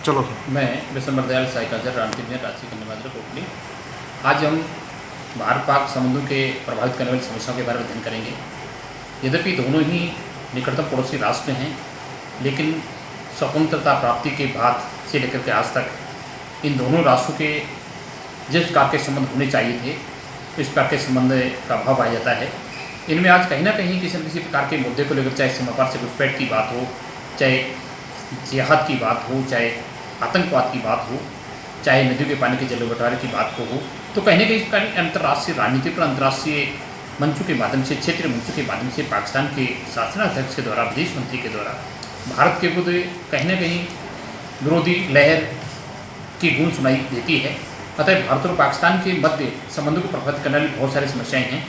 चलो सर। मैं विशंबर दयाल साइकाजर रामतीर्थ राशि कन्यावाद्र कोटली। आज हम भारत पाक संबंधों के प्रभावित करने वाली समस्याओं के बारे में अध्ययन करेंगे। यद्यपि दोनों ही निकटतम पड़ोसी राष्ट्र हैं, लेकिन स्वतंत्रता प्राप्ति के बाद से लेकर के आज तक इन दोनों राष्ट्रों के जिस प्रकार के संबंध होने चाहिए थे, इस प्रकार के संबंध का अभाव पाया जाता है। इनमें आज कहीं ना कहीं किसी न किसी प्रकार के मुद्दे को लेकर, चाहे सीमापार से घुसपैठ की बात हो, चाहे जिहाद की बात हो, चाहे आतंकवाद की बात हो, चाहे नदियों के पानी के जल बंटवारे की बात हो, तो कहीं ना कहीं अंतर्राष्ट्रीय राजनीति पर अंतर्राष्ट्रीय मंचों के माध्यम से, क्षेत्रीय मंचों के माध्यम से पाकिस्तान के शासनाध्यक्ष के द्वारा, विदेश मंत्री के द्वारा भारत के विरुद्ध कहीं ना कहीं विरोधी लहर की गूंज सुनाई देती है। अतः भारत और पाकिस्तान के मध्य संबंधों को प्रभावित करने वाली बहुत सारी समस्याएं हैं।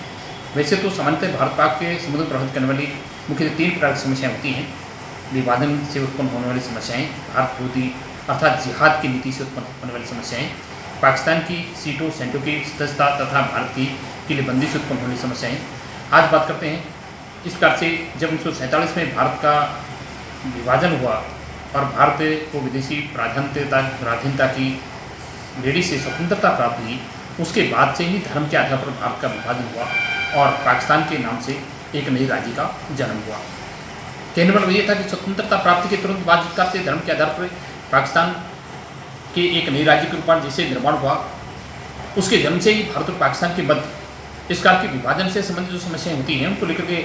वैसे तो सामान्यतः भारत पाक के संबंधों को प्रभावित करने वाली मुख्य 3 प्रकार की समस्याएं होती हैं। विभाजन से उत्पन्न होने वाली समस्याएं, भारत विरोधी अर्थात जिहाद की नीति से उत्पन्न होने वाली समस्याएं, पाकिस्तान की सीटों सेंटों की सदस्यता तथा भारत की किलेबंदी से उत्पन्न होने वाली समस्याएं। आज बात करते हैं इस प्रकार से, जब 1947 में भारत का विभाजन हुआ और भारत को विदेशी प्राधीनता की बेड़ी से स्वतंत्रता प्राप्त हुई, उसके बाद से ही धर्म के आधार पर भारत का विभाजन हुआ और पाकिस्तान के नाम से एक नई राज्य का जन्म हुआ। कहने वाला यह था कि स्वतंत्रता प्राप्ति के तुरंत बाद जिस से धर्म के आधार पर पाकिस्तान के एक नई राज्य के रूप में जैसे निर्माण हुआ, उसके जन्म से ही भारत और पाकिस्तान के मध्य इस प्रकार के विभाजन से संबंधित जो समस्याएं होती हैं, उनको लेकर के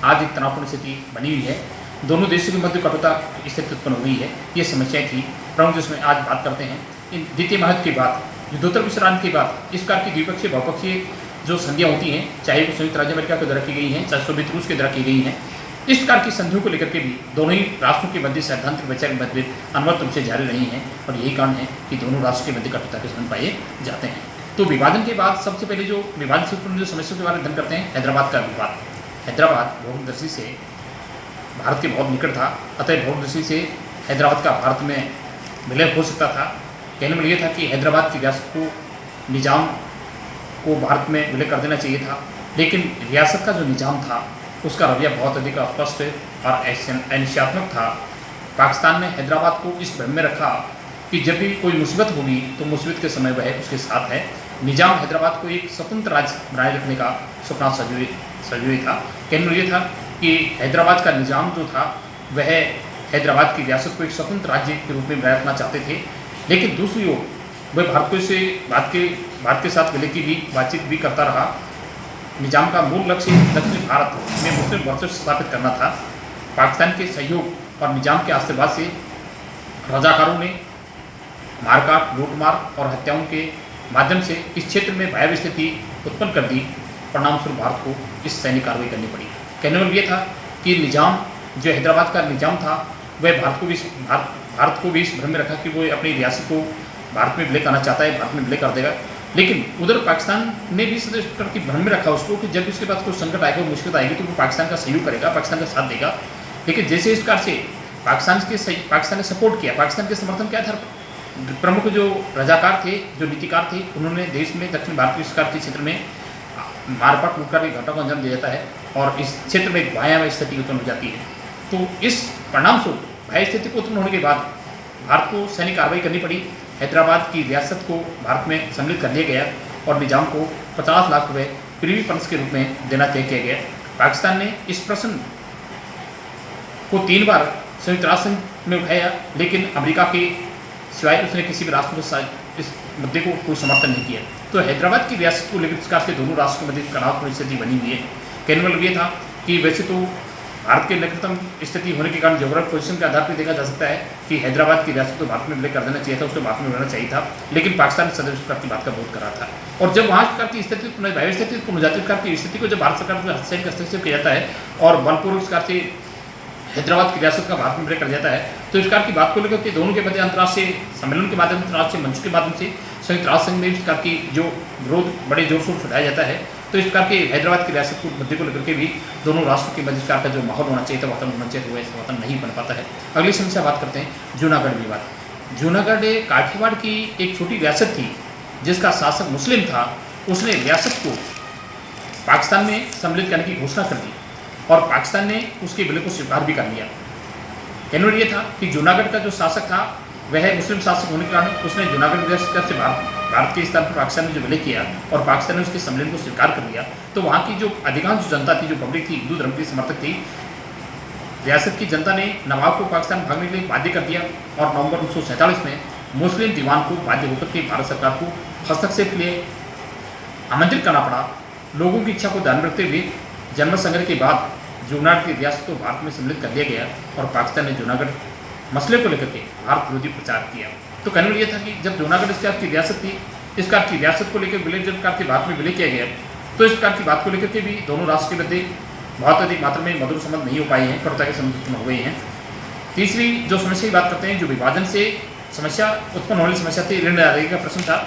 आज एक तनावपूर्ण स्थिति बनी हुई है। दोनों देशों के मध्य कटुता स्थिति उत्पन्न हुई है। ये समस्याएं थी प्रमुख, जिसमें आज बात करते हैं। इन द्वितीय महायुद्ध के बाद, युद्धोत्तर विश्रांत के बाद इस प्रकार की द्विपक्षीय बहुपक्षीय जो संधियाँ होती हैं, चाहे वो संयुक्त राज्य अमेरिका के द्वारा की गई हैं, चाहे सोवियत रूस के द्वारा की गई हैं, इस प्रकार की संधियों को लेकर के भी दोनों ही राष्ट्रों के मध्य सैद्धांतिक वैचारिक मतभेद अनवरत रूप से जारी रही हैं और यही कारण है कि दोनों राष्ट्रों के मध्य कटुता के संबंध पाए जाते हैं। तो विभाजन के बाद सबसे पहले जो विभाजन से उत्पन्न जो समस्याओं के बारे में अध्ययन करते हैं, हैदराबाद का विवाद। हैदराबाद भौगोलिक दृष्टि से भारत के बहुत निकट था, अतः भौगोलिक दृष्टि से हैदराबाद का भारत में विलय हो सकता था। कहने में यह था कि हैदराबाद की रियासत को, निज़ाम को भारत में विलय कर देना चाहिए था, लेकिन रियासत का जो निज़ाम था उसका रवैया बहुत अधिक अस्पष्ट और अनिश्चयात्मक था। पाकिस्तान ने हैदराबाद को इस भ्रम में रखा कि जब भी कोई मुसीबत होगी तो मुसीबत के समय वह उसके साथ है। निज़ाम हैदराबाद को एक स्वतंत्र राज्य बनाए रखने का सपना सजोए था। कहने में यह था कि हैदराबाद का निज़ाम जो था वह हैदराबाद की रियासत को एक स्वतंत्र राज्य के रूप में बनाए रखना चाहते थे, लेकिन दूसरी ओर वह भारत के साथ विलय की भी बातचीत भी करता रहा। निज़ाम का मूल लक्ष्य दक्षिण भारत में मुस्लिम वर्चस्व स्थापित करना था। पाकिस्तान के सहयोग और निज़ाम के आशीर्वाद से रजाकारों ने मारकाट, लूटमार और हत्याओं के माध्यम से इस क्षेत्र में भयावह स्थिति उत्पन्न कर दी। परिणामस्वरूप भारत को इस सैनिक कार्रवाई करनी पड़ी। कहने में यह था कि निज़ाम जो हैदराबाद का निज़ाम था वह भारत को भी इस भ्रम में रखा कि वो अपनी रियासत को भारत में विलय करना चाहता है, भारत में विलय कर देगा। लेकिन उधर पाकिस्तान ने भी इस तरह की भ्रम में रखा उसको कि जब उसके पास कोई संकट आएगा, मुश्किल आएगी, तो वो पाकिस्तान का सहयोग करेगा, पाकिस्तान का साथ देगा। लेकिन जैसे इस प्रकार से पाकिस्तान ने सपोर्ट किया, पाकिस्तान के समर्थन के आधार पर प्रमुख जो रजाकार थे, जो नीतिकार थे, उन्होंने देश में दक्षिण भारत के इस प्रकार के क्षेत्र में मारकाट लूटकर के घटनाओं को अंजाम दिया जाता है और इस क्षेत्र में एक भयावह स्थिति उत्पन्न हो जाती है। तो इस परिणामस्वरूप भयावह स्थिति को उत्पन्न होने के बाद भारत को सैनिक कार्रवाई करनी पड़ी। हैदराबाद की रियासत को भारत में सम्मिलित कर लिया गया और निज़ाम को 50 लाख रुपये प्रीफंड्स के रूप में देना तय किया गया। पाकिस्तान ने इस प्रश्न को 3 बार संयुक्त राष्ट्र संघ में उठाया, लेकिन अमेरिका के सिवाय उसने किसी भी राष्ट्र को इस मुद्दे को कोई समर्थन नहीं किया। तो हैदराबाद की रियासत को लेकर इस प्रकार से दोनों राष्ट्रों के मध्य तनावपूर्ण स्थिति बनी हुई है। कहने वाला ये था कि वैसे तो भारत के निकटतम स्थिति होने के कारण ज्योग्राफिक पोजीशन के आधार पर देखा जा सकता है कि हैदराबाद की रियासत को भारत में विलय कर देना चाहिए था, उसको भारत में रहना चाहिए था, लेकिन पाकिस्तान सदैव इस प्रकार की बात का विरोध कर रहा था। और जब वहाँ प्रकार की स्थिति भयावह स्थिति उत्पन्न हो जाती है, प्रकार की स्थिति को जब भारत सरकार को हस्तक्षेप हस्तक्षेप किया जाता है और बलपूर्वक इस प्रकार से हैदराबाद की रियासत का भारत में विलय कर जाता है, तो इस प्रकार की बात को लेकर के दोनों के मध्य अंतर्राष्ट्रीय सम्मेलन के माध्यम से, अंतर्राष्ट्रीय मंच के माध्यम से, संयुक्त राष्ट्र संघ में इस प्रकार की जो विरोध बड़े जोर शोर से उठाया जाता है। तो इस प्रकार के हैदराबाद की रियासत को मुद्दे को लेकर के भी दोनों राष्ट्रों के मध्य इस प्रकार का जो माहौल होना चाहिए था, वातावरण होना चाहिए, तो वैसा वातावरण नहीं बन पाता है। अगली समस्या बात करते हैं जूनागढ़ विवाद। जूनागढ़ काठियावाड़ की एक छोटी रियासत थी जिसका शासक मुस्लिम था। उसने रियासत को पाकिस्तान में सम्मिलित करने की घोषणा कर दी और पाकिस्तान ने उसके विलय को स्वीकार भी कर लिया। कहने ये था कि जूनागढ़ का जो शासक था वह मुस्लिम शासक होने के कारण उसने जूनागढ़ रियासत से भारत के स्थान पर पाकिस्तान में जो विलय किया और पाकिस्तान ने उसके सम्मेलन को स्वीकार कर लिया, तो वहाँ की जो अधिकांश जनता थी, जो पब्लिक थी, हिंदू धर्म की समर्थक थी, रियासत की जनता ने नवाब को पाकिस्तान भागने के लिए बाध्य कर दिया और नवंबर 1947 में मुस्लिम दीवान को बाध्य होकर के भारत सरकार को हस्तक्षेप के लिए आमंत्रित करना पड़ा। लोगों की इच्छा को ध्यान में रखते हुए जनमत संग्रह के बाद जूनागढ़ की रियासत को भारत में सम्मिलित कर दिया गया और पाकिस्तान ने जूनागढ़ मसले को लेकर के भारत विरोधी प्रचार किया। तो कहने वाला ये था कि जब जूनागढ़ इस प्रकार की रियासत थी, इस प्रकार की रियासत को लेकर विलय जब प्रकार की भारत में विलय किया गया, तो इस प्रकार की बात को लेकर के भी दोनों राष्ट्र के मध्य बहुत अधिक मात्रा में मधुर संबंध नहीं हो पाए हैं, कटुता के संबंध उत्पन्न हो गए हैं। तीसरी जो समस्या की बात करते हैं, जो विभाजन से समस्या उत्पन्न होने वाली समस्या थी, ऋण अदायगी का प्रश्न था।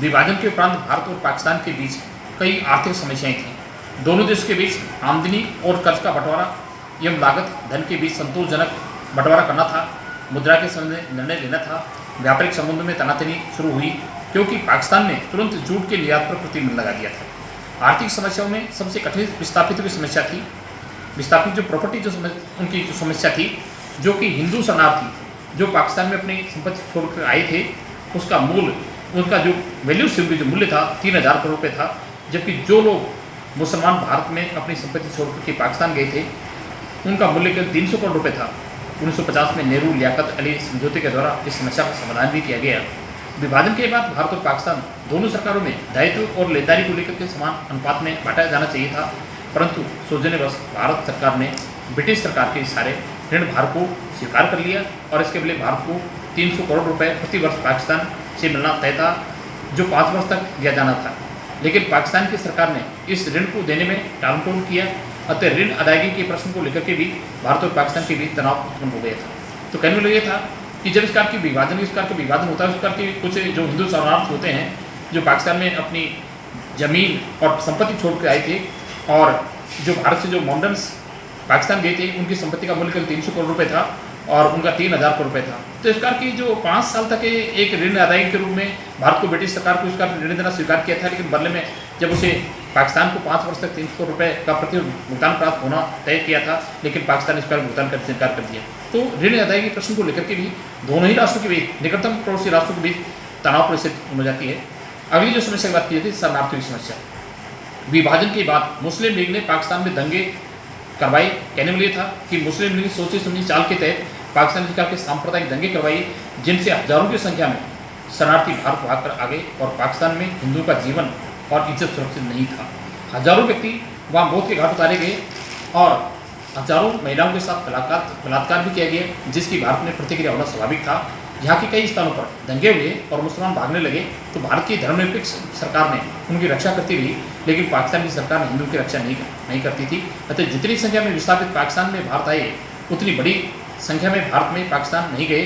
विभाजन के उपरांत भारत और पाकिस्तान के बीच कई आर्थिक समस्याएं थीं। दोनों देशों के बीच आमदनी और कर्ज का बंटवारा एवं लागत धन के बीच संतोषजनक बंटवारा करना था, मुद्रा के संबंध में निर्णय लेना था। व्यापारिक संबंधों में तनातनी शुरू हुई क्योंकि पाकिस्तान ने तुरंत जूट के निर्यात पर प्रतिबंध लगा दिया था। आर्थिक समस्याओं में सबसे कठिन विस्थापित की समस्या थी। विस्थापित जो प्रॉपर्टी उनकी जो समस्या थी, जो कि हिंदू शरणार्थी जो पाकिस्तान में अपनी संपत्ति छोड़कर आए थे, उसका मूल उनका जो वैल्यू सिर्फ जो मूल्य था 3000 करोड़ रुपये था, जबकि जो लोग मुसलमान भारत में अपनी संपत्ति छोड़कर के पाकिस्तान गए थे उनका मूल्य केवल 300 करोड़ रुपये था। 1950 में नेहरू लियाकत अली समझौते के द्वारा इस समस्या का समाधान भी किया गया। विभाजन के बाद भारत और पाकिस्तान दोनों सरकारों में दायित्व और लेनदारी को लेकर के समान अनुपात में बांटा जाना चाहिए था, परंतु सौजन्यवश भारत सरकार ने ब्रिटिश सरकार के सारे ऋण भार को स्वीकार कर लिया और इसके बदले भारत को 300 करोड़ रुपए प्रति वर्ष पाकिस्तान से मिलना तय था, जो 5 वर्ष तक दिया जाना था। लेकिन पाकिस्तान की सरकार ने इस ऋण को देने में टालमटोल किया, अतः ऋण अदायगी के प्रश्न को लेकर के भी भारत और पाकिस्तान के बीच तनाव उत्पन्न हो गया था। तो कहने वाला ये था कि जब इस प्रकार की विभाजन होता है, उस प्रकार के कुछ जो हिंदू शरणार्थी होते हैं जो पाकिस्तान में अपनी ज़मीन और संपत्ति छोड़ के आए थे और जो भारत से जो मॉडर्न्स पाकिस्तान गए थे, उनकी संपत्ति का मूल्य केवल 300 करोड़ रुपये था और उनका 3000 करोड़ रुपये था। तो इस प्रकार की जो 5 साल तक एक ऋण अदायगी के रूप में भारत को ब्रिटिश सरकार को इसका ऋण देना स्वीकार किया था, लेकिन बदले में जब उसे पाकिस्तान को 5 वर्ष तक 300 करोड़ रुपये का प्रति भुगतान प्राप्त होना तय किया था, लेकिन पाकिस्तान ने इस पर भुगतान कर स्वीकार कर दिया। तो ऋण अदायगी प्रश्न को लेकर के भी दोनों ही राष्ट्रों के बीच, निकटतम पड़ोसी राष्ट्रों के बीच तनाव परिस्थिति हो जाती है। अगली जो समस्या की बात की जाती है शरणार्थियों की समस्या। विभाजन के बाद मुस्लिम लीग ने पाकिस्तान में दंगे करवाई। कहने में ये था कि मुस्लिम लीग सोची समझी चाल के तहत पाकिस्तान सरकार के सांप्रदायिक दंगे करवाई, जिनसे हजारों की संख्या में शरणार्थी भारत भागकर आ गए और पाकिस्तान में हिंदुओं का जीवन और इज्जत सुरक्षित नहीं था। हजारों व्यक्ति वहाँ मौत के घाट उतारे गए और हजारों महिलाओं के साथ बलात्कार भी किया गया, जिसकी भारत में प्रतिक्रिया होना स्वाभाविक था। यहाँ के कई स्थानों पर दंगे हुए और मुसलमान भागने लगे, तो भारत की धर्मनिरपेक्ष सरकार ने उनकी रक्षा करती रही, लेकिन पाकिस्तान की सरकार हिंदुओं की रक्षा नहीं करती थी। अतः जितनी संख्या में विस्थापित पाकिस्तान में भारत आए, उतनी बड़ी संख्या में भारत में पाकिस्तान नहीं गए।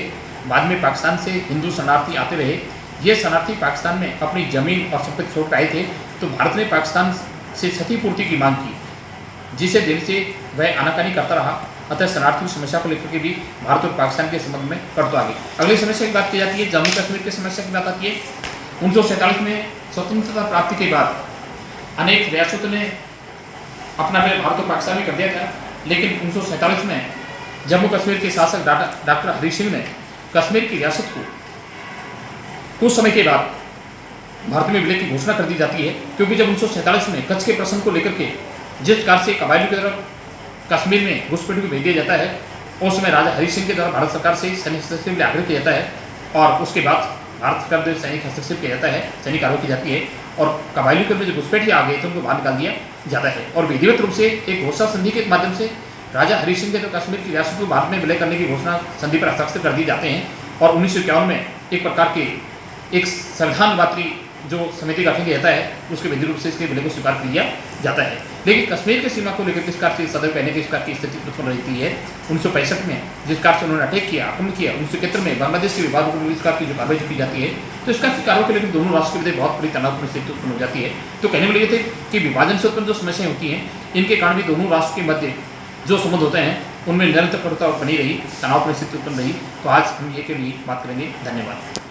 बाद में पाकिस्तान से हिंदू शरणार्थी आते रहे। ये शरणार्थी पाकिस्तान में अपनी ज़मीन और संपत्ति छोड़कर आए थे, तो भारत ने पाकिस्तान से क्षतिपूर्ति की मांग की, जिसे देने से वह आनाकानी करता रहा। अतः शरणार्थियों की समस्या को लेकर के भी भारत और पाकिस्तान के संबंध में कटुता आ गई। अगली समस्या की बात की जाती है जम्मू कश्मीर की समस्या की बात आती है। 1947 में स्वतंत्रता प्राप्ति के बाद अनेक रियासतों ने अपना मेल भारत और पाकिस्तान में कर दिया था, लेकिन 1947 में जम्मू कश्मीर के शासक डॉक्टर हरी सिंह ने कश्मीर की रियासत को कुछ समय के बाद भारत में विलय की घोषणा कर दी जाती है, क्योंकि जब 1947 में कच्छ के प्रश्न को लेकर के जिस प्रकार से कबायलियों की तरफ कश्मीर में घुसपैठ को भेज दिया जाता है, उस समय राजा हरी सिंह के द्वारा भारत सरकार से सैनिक हस्तक्षेप के लिए आग्रह किया जाता है और उसके बाद भारत सरकार द्वारा सैनिक हस्तक्षेप किया जाता है, सैनिक कार्रवाई की जाती है और कबायलियों के जो घुसपैठ आ गए थे उनको बाहर निकाल दिया जाता है और विधिवत रूप से एक घोषणा संधि के माध्यम से राजा हरी सिंह के जो कश्मीर की रियासत को भारत में विलय करने की घोषणा संधि पर हस्ताक्षर कर दिए जाते हैं और 1951 में एक प्रकार के एक संविधानवादी जो समिति गठन किया जाता है, उसके विधि रूप से इसके विलय को स्वीकार कर लिया जाता है। लेकिन कश्मीर की सीमा को लेकर किस प्रकार से सदैव कहने की इस प्रकार की स्थिति उत्पन्न रहती है। 1965 में जिस प्रकार से उन्होंने अटैक किया, आक्रमण किया, 1971 में बांग्लादेश के विवाद को इस प्रकार की जो कार्रवाई की जाती है, तो इस प्रकार की कार्रवाई के लेकर दोनों राष्ट्र के बीच बहुत बड़ी तनावपूर्ण स्थिति उत्पन्न हो जाती है। तो कहने में लगे थे कि विभाजन से उत्पन्न जो समस्याएं होती हैं, इनके कारण भी दोनों राष्ट्र के मध्य जो संबंध होते हैं उनमें निरंतर कटुता बनी रही, तनावपूर्ण स्थिति उत्पन्न रही। तो आज हम ये के लिए बात करेंगे। धन्यवाद।